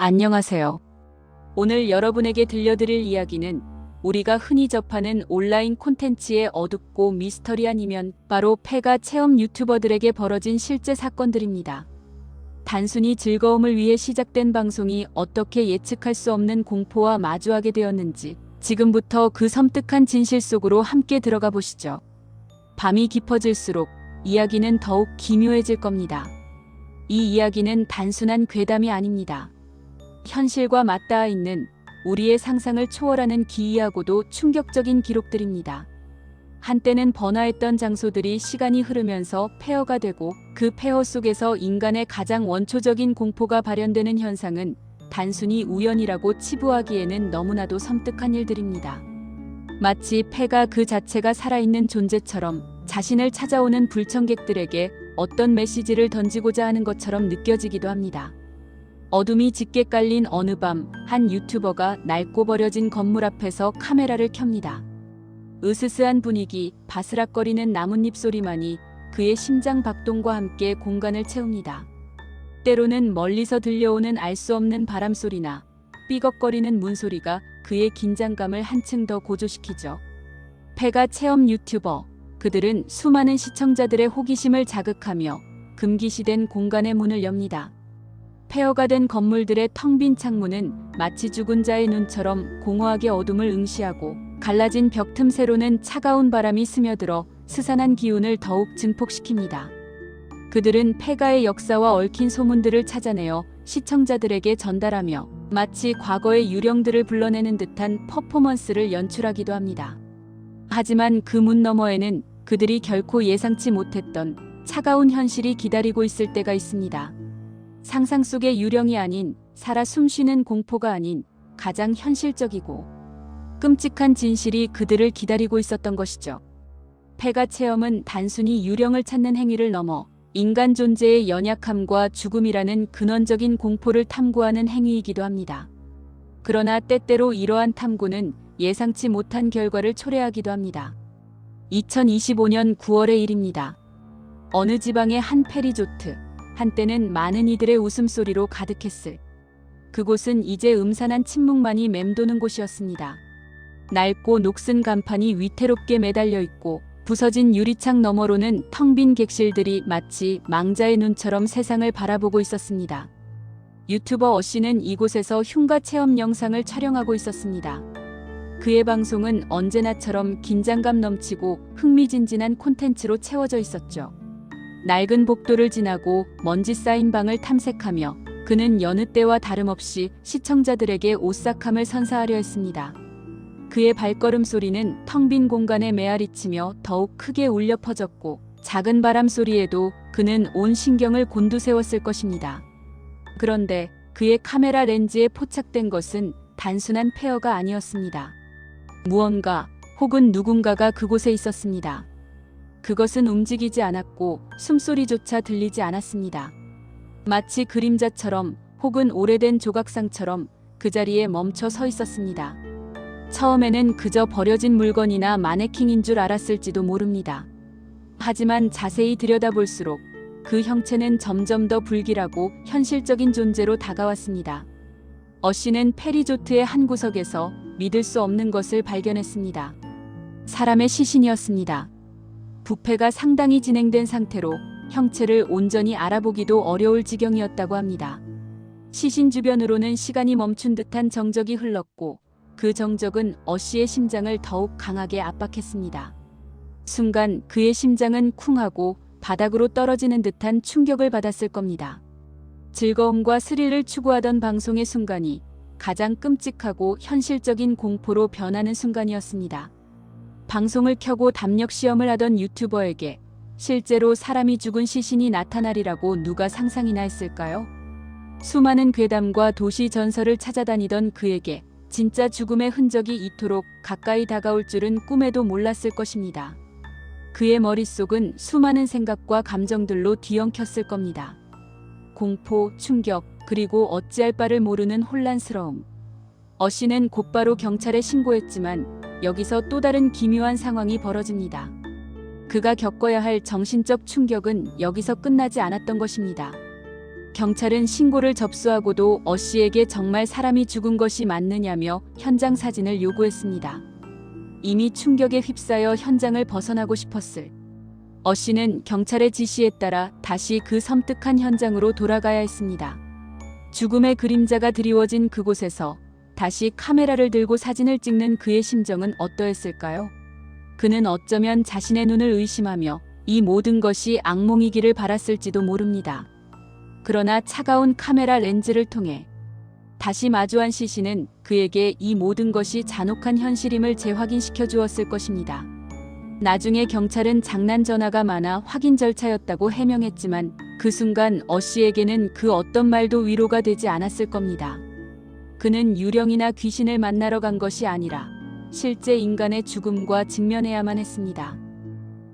안녕하세요. 오늘 여러분에게 들려드릴 이야기는 우리가 흔히 접하는 온라인 콘텐츠의 어둡고 미스터리한 이면, 바로 폐가 체험 유튜버들에게 벌어진 실제 사건들입니다. 단순히 즐거움을 위해 시작된 방송이 어떻게 예측할 수 없는 공포와 마주하게 되었는지, 지금부터 그 섬뜩한 진실 속으로 함께 들어가 보시죠. 밤이 깊어질수록 이야기는 더욱 기묘해질 겁니다. 이 이야기는 단순한 괴담이 아닙니다. 현실과 맞닿아 있는 우리의 상상을 초월하는 기이하고도 충격적인 기록들입니다. 한때는 번화했던 장소들이 시간이 흐르면서 폐허가 되고, 그 폐허 속에서 인간의 가장 원초적인 공포가 발현되는 현상은 단순히 우연이라고 치부하기에는 너무나도 섬뜩한 일들입니다. 마치 폐가 그 자체가 살아있는 존재처럼 자신을 찾아오는 불청객들에게 어떤 메시지를 던지고자 하는 것처럼 느껴지기도 합니다. 어둠이 짙게 깔린 어느 밤, 한 유튜버가 낡고 버려진 건물 앞에서 카메라를 켭니다. 으스스한 분위기, 바스락거리는 나뭇잎 소리만이 그의 심장 박동과 함께 공간을 채웁니다. 때로는 멀리서 들려오는 알 수 없는 바람 소리나 삐걱거리는 문소리가 그의 긴장감을 한층 더 고조시키죠. 폐가 체험 유튜버, 그들은 수많은 시청자들의 호기심을 자극하며 금기시된 공간의 문을 엽니다. 폐허가 된 건물들의 텅 빈 창문은 마치 죽은 자의 눈처럼 공허하게 어둠을 응시하고, 갈라진 벽 틈새로는 차가운 바람이 스며들어 스산한 기운을 더욱 증폭시킵니다. 그들은 폐가의 역사와 얽힌 소문들을 찾아내어 시청자들에게 전달하며 마치 과거의 유령들을 불러내는 듯한 퍼포먼스를 연출하기도 합니다. 하지만 그 문 너머에는 그들이 결코 예상치 못했던 차가운 현실이 기다리고 있을 때가 있습니다. 상상 속의 유령이 아닌, 살아 숨쉬는 공포가 아닌 가장 현실적이고 끔찍한 진실이 그들을 기다리고 있었던 것이죠. 폐가 체험은 단순히 유령을 찾는 행위를 넘어 인간 존재의 연약함과 죽음이라는 근원적인 공포를 탐구하는 행위이기도 합니다. 그러나 때때로 이러한 탐구는 예상치 못한 결과를 초래하기도 합니다. 2025년 9월의 일입니다. 어느 지방의 한 페리조트, 한때는 많은 이들의 웃음소리로 가득했을 그곳은 이제 음산한 침묵만이 맴도는 곳이었습니다. 낡고 녹슨 간판이 위태롭게 매달려 있고, 부서진 유리창 너머로는 텅 빈 객실들이 마치 망자의 눈처럼 세상을 바라보고 있었습니다. 유튜버 어씨는 이곳에서 흉가 체험 영상을 촬영하고 있었습니다. 그의 방송은 언제나처럼 긴장감 넘치고 흥미진진한 콘텐츠로 채워져 있었죠. 낡은 복도를 지나고 먼지 쌓인 방을 탐색하며 그는 여느 때와 다름없이 시청자들에게 오싹함을 선사하려 했습니다. 그의 발걸음 소리는 텅 빈 공간에 메아리치며 더욱 크게 울려 퍼졌고, 작은 바람 소리에도 그는 온 신경을 곤두세웠을 것입니다. 그런데 그의 카메라 렌즈에 포착된 것은 단순한 폐허가 아니었습니다. 무언가 혹은 누군가가 그곳에 있었습니다. 그것은 움직이지 않았고 숨소리조차 들리지 않았습니다. 마치 그림자처럼 혹은 오래된 조각상처럼 그 자리에 멈춰 서 있었습니다. 처음에는 그저 버려진 물건이나 마네킹인 줄 알았을지도 모릅니다. 하지만 자세히 들여다볼수록 그 형체는 점점 더 불길하고 현실적인 존재로 다가왔습니다. 어씨는 페리조트의 한 구석에서 믿을 수 없는 것을 발견했습니다. 사람의 시신이었습니다. 부패가 상당히 진행된 상태로 형체를 온전히 알아보기도 어려울 지경이었다고 합니다. 시신 주변으로는 시간이 멈춘 듯한 정적이 흘렀고, 그 정적은 어씨의 심장을 더욱 강하게 압박했습니다. 순간 그의 심장은 쿵하고 바닥으로 떨어지는 듯한 충격을 받았을 겁니다. 즐거움과 스릴을 추구하던 방송의 순간이 가장 끔찍하고 현실적인 공포로 변하는 순간이었습니다. 방송을 켜고 담력 시험을 하던 유튜버에게 실제로 사람이 죽은 시신이 나타나리라고 누가 상상이나 했을까요? 수많은 괴담과 도시 전설을 찾아다니던 그에게 진짜 죽음의 흔적이 이토록 가까이 다가올 줄은 꿈에도 몰랐을 것입니다. 그의 머릿속은 수많은 생각과 감정들로 뒤엉켰을 겁니다. 공포, 충격, 그리고 어찌할 바를 모르는 혼란스러움. 어씨는 곧바로 경찰에 신고했지만 여기서 또 다른 기묘한 상황이 벌어집니다. 그가 겪어야 할 정신적 충격은 여기서 끝나지 않았던 것입니다. 경찰은 신고를 접수하고도 어 씨에게 정말 사람이 죽은 것이 맞느냐며 현장 사진을 요구했습니다. 이미 충격에 휩싸여 현장을 벗어나고 싶었을 어 씨는 경찰의 지시에 따라 다시 그 섬뜩한 현장으로 돌아가야 했습니다. 죽음의 그림자가 드리워진 그곳에서 다시 카메라를 들고 사진을 찍는 그의 심정은 어떠했을까요? 그는 어쩌면 자신의 눈을 의심하며 이 모든 것이 악몽이기를 바랐을지도 모릅니다. 그러나 차가운 카메라 렌즈를 통해 다시 마주한 시신은 그에게 이 모든 것이 잔혹한 현실임을 재확인시켜 주었을 것입니다. 나중에 경찰은 장난 전화가 많아 확인 절차였다고 해명했지만 그 순간 어 씨에게는 그 어떤 말도 위로가 되지 않았을 겁니다. 그는 유령이나 귀신을 만나러 간 것이 아니라 실제 인간의 죽음과 직면해야만 했습니다.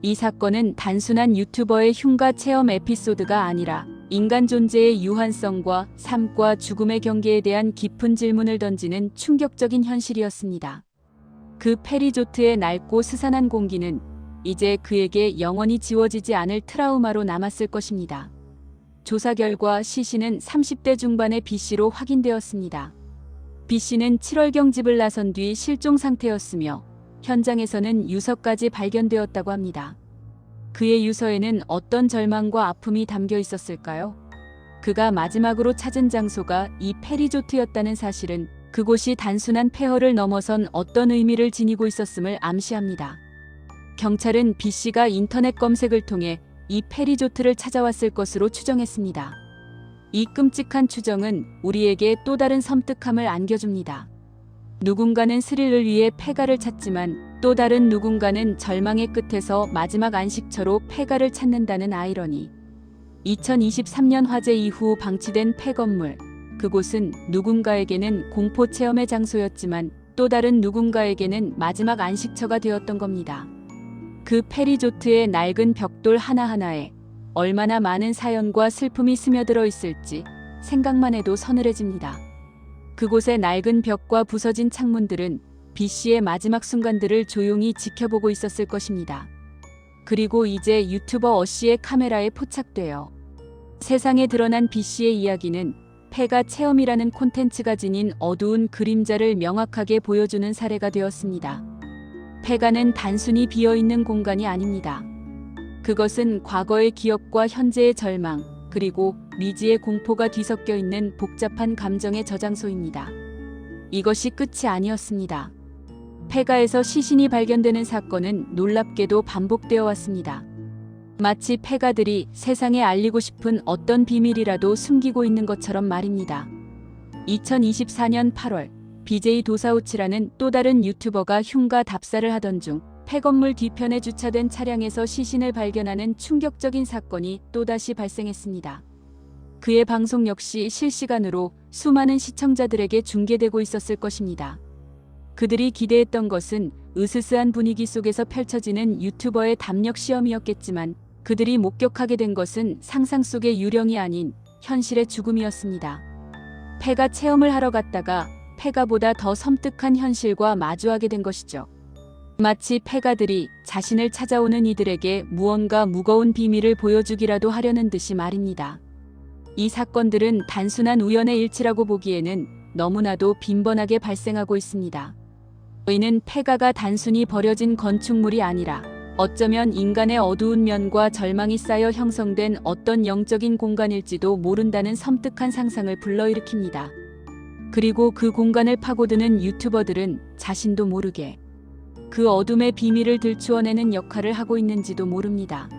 이 사건은 단순한 유튜버의 흉가 체험 에피소드가 아니라 인간 존재의 유한성과 삶과 죽음의 경계에 대한 깊은 질문을 던지는 충격적인 현실이었습니다. 그 페리조트의 낡고 스산한 공기는 이제 그에게 영원히 지워지지 않을 트라우마로 남았을 것입니다. 조사 결과 시신은 30대 중반의 B씨로 확인되었습니다. B씨는 7월경 집을 나선 뒤 실종 상태였으며 현장에서는 유서까지 발견되었다고 합니다. 그의 유서에는 어떤 절망과 아픔이 담겨 있었을까요? 그가 마지막으로 찾은 장소가 이 페리조트였다는 사실은 그곳이 단순한 폐허를 넘어선 어떤 의미를 지니고 있었음을 암시합니다. 경찰은 B씨가 인터넷 검색을 통해 이 페리조트를 찾아왔을 것으로 추정했습니다. 이 끔찍한 추정은 우리에게 또 다른 섬뜩함을 안겨줍니다. 누군가는 스릴을 위해 폐가를 찾지만 또 다른 누군가는 절망의 끝에서 마지막 안식처로 폐가를 찾는다는 아이러니. 2023년 화재 이후 방치된 폐건물. 그곳은 누군가에게는 공포 체험의 장소였지만 또 다른 누군가에게는 마지막 안식처가 되었던 겁니다. 그 페리조트의 낡은 벽돌 하나하나에 얼마나 많은 사연과 슬픔이 스며들어 있을지 생각만 해도 서늘해집니다. 그곳의 낡은 벽과 부서진 창문들은 B씨의 마지막 순간들을 조용히 지켜보고 있었을 것입니다. 그리고 이제 유튜버 어 씨의 카메라에 포착되어 세상에 드러난 B씨의 이야기는 폐가 체험이라는 콘텐츠가 지닌 어두운 그림자를 명확하게 보여주는 사례가 되었습니다. 폐가는 단순히 비어있는 공간이 아닙니다. 그것은 과거의 기억과 현재의 절망, 그리고 미지의 공포가 뒤섞여 있는 복잡한 감정의 저장소입니다. 이것이 끝이 아니었습니다. 폐가에서 시신이 발견되는 사건은 놀랍게도 반복되어 왔습니다. 마치 폐가들이 세상에 알리고 싶은 어떤 비밀이라도 숨기고 있는 것처럼 말입니다. 2024년 8월 BJ 도사우치라는 또 다른 유튜버가 흉가 답사를 하던 중 폐건물 뒤편에 주차된 차량에서 시신을 발견하는 충격적인 사건이 또다시 발생했습니다. 그의 방송 역시 실시간으로 수많은 시청자들에게 중계되고 있었을 것입니다. 그들이 기대했던 것은 으스스한 분위기 속에서 펼쳐지는 유튜버의 담력 시험이었겠지만 그들이 목격하게 된 것은 상상 속의 유령이 아닌 현실의 죽음이었습니다. 폐가 체험을 하러 갔다가 폐가보다 더 섬뜩한 현실과 마주하게 된 것이죠. 마치 폐가들이 자신을 찾아오는 이들에게 무언가 무거운 비밀을 보여주기라도 하려는 듯이 말입니다. 이 사건들은 단순한 우연의 일치라고 보기에는 너무나도 빈번하게 발생하고 있습니다. 이는 폐가가 단순히 버려진 건축물이 아니라 어쩌면 인간의 어두운 면과 절망이 쌓여 형성된 어떤 영적인 공간일지도 모른다는 섬뜩한 상상을 불러일으킵니다. 그리고 그 공간을 파고드는 유튜버들은 자신도 모르게 그 어둠의 비밀을 들추어내는 역할을 하고 있는지도 모릅니다.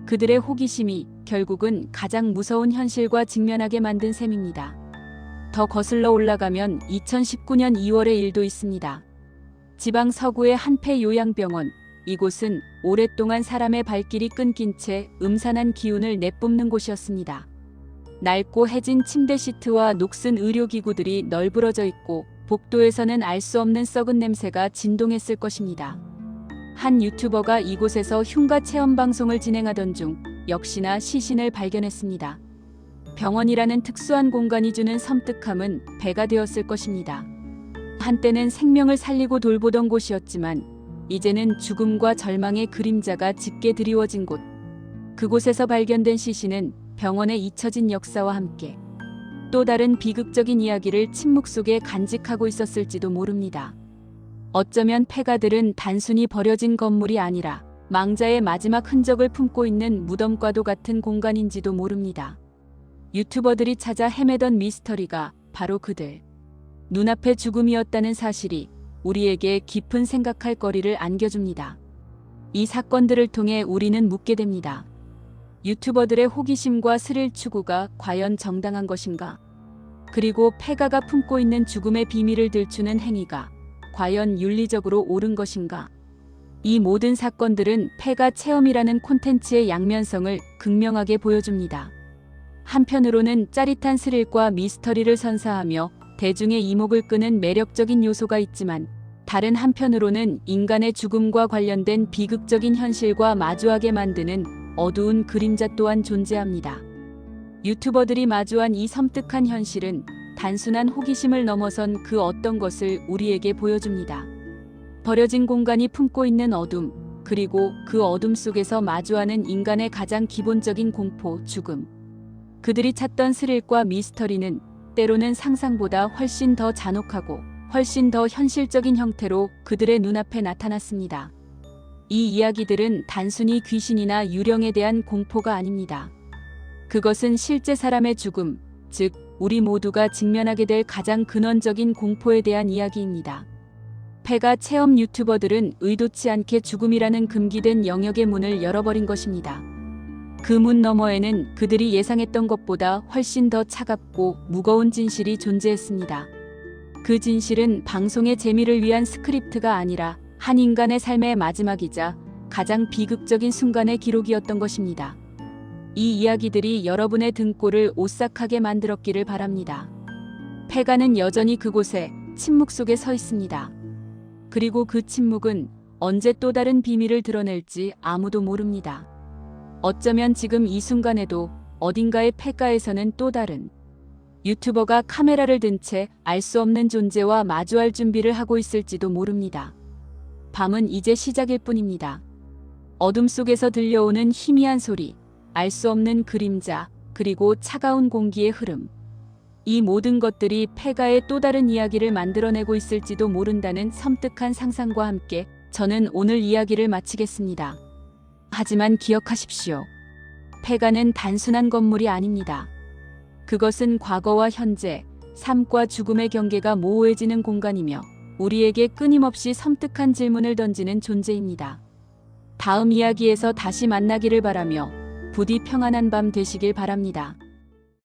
그들의 호기심이 결국은 가장 무서운 현실과 직면하게 만든 셈입니다. 더 거슬러 올라가면 2019년 2월의 일도 있습니다. 지방 서구의 한 폐 요양병원. 이곳은 오랫동안 사람의 발길이 끊긴 채 음산한 기운을 내뿜는 곳이었습니다. 낡고 해진 침대 시트와 녹슨 의료기구들이 널브러져 있고 복도에서는 알 수 없는 썩은 냄새가 진동했을 것입니다. 한 유튜버가 이곳에서 흉가 체험 방송을 진행하던 중 역시나 시신을 발견했습니다. 병원이라는 특수한 공간이 주는 섬뜩함은 배가 되었을 것입니다. 한때는 생명을 살리고 돌보던 곳이었지만 이제는 죽음과 절망의 그림자가 짙게 드리워진 곳. 그곳에서 발견된 시신은 병원에 잊혀진 역사와 함께 또 다른 비극적인 이야기를 침묵 속에 간직하고 있었을지도 모릅니다. 어쩌면 폐가들은 단순히 버려진 건물이 아니라 망자의 마지막 흔적을 품고 있는 무덤과도 같은 공간인지도 모릅니다. 유튜버들이 찾아 헤매던 미스터리가 바로 그들 눈앞의 죽음이었다는 사실이 우리에게 깊은 생각할 거리를 안겨줍니다. 이 사건들을 통해 우리는 묻게 됩니다. 유튜버들의 호기심과 스릴 추구가 과연 정당한 것인가? 그리고 폐가가 품고 있는 죽음의 비밀을 들추는 행위가 과연 윤리적으로 옳은 것인가? 이 모든 사건들은 폐가 체험이라는 콘텐츠의 양면성을 극명하게 보여줍니다. 한편으로는 짜릿한 스릴과 미스터리를 선사하며 대중의 이목을 끄는 매력적인 요소가 있지만 다른 한편으로는 인간의 죽음과 관련된 비극적인 현실과 마주하게 만드는 어두운 그림자 또한 존재합니다. 유튜버들이 마주한 이 섬뜩한 현실은 단순한 호기심을 넘어선 그 어떤 것을 우리에게 보여줍니다. 버려진 공간이 품고 있는 어둠, 그리고 그 어둠 속에서 마주하는 인간의 가장 기본적인 공포, 죽음. 그들이 찾던 스릴과 미스터리는 때로는 상상보다 훨씬 더 잔혹하고 훨씬 더 현실적인 형태로 그들의 눈앞에 나타났습니다. 이 이야기들은 단순히 귀신이나 유령에 대한 공포가 아닙니다. 그것은 실제 사람의 죽음, 즉 우리 모두가 직면하게 될 가장 근원적인 공포에 대한 이야기입니다. 폐가 체험 유튜버들은 의도치 않게 죽음이라는 금기된 영역의 문을 열어버린 것입니다. 그 문 너머에는 그들이 예상했던 것보다 훨씬 더 차갑고 무거운 진실이 존재했습니다. 그 진실은 방송의 재미를 위한 스크립트가 아니라 한 인간의 삶의 마지막이자 가장 비극적인 순간의 기록이었던 것입니다. 이 이야기들이 여러분의 등골을 오싹하게 만들었기를 바랍니다. 폐가는 여전히 그곳에 침묵 속에 서 있습니다. 그리고 그 침묵은 언제 또 다른 비밀을 드러낼지 아무도 모릅니다. 어쩌면 지금 이 순간에도 어딘가의 폐가에서는 또 다른 유튜버가 카메라를 든 채 알 수 없는 존재와 마주할 준비를 하고 있을지도 모릅니다. 밤은 이제 시작일 뿐입니다. 어둠 속에서 들려오는 희미한 소리, 알 수 없는 그림자, 그리고 차가운 공기의 흐름. 이 모든 것들이 폐가의 또 다른 이야기를 만들어내고 있을지도 모른다는 섬뜩한 상상과 함께 저는 오늘 이야기를 마치겠습니다. 하지만 기억하십시오. 폐가는 단순한 건물이 아닙니다. 그것은 과거와 현재, 삶과 죽음의 경계가 모호해지는 공간이며 우리에게 끊임없이 섬뜩한 질문을 던지는 존재입니다. 다음 이야기에서 다시 만나기를 바라며 부디 평안한 밤 되시길 바랍니다.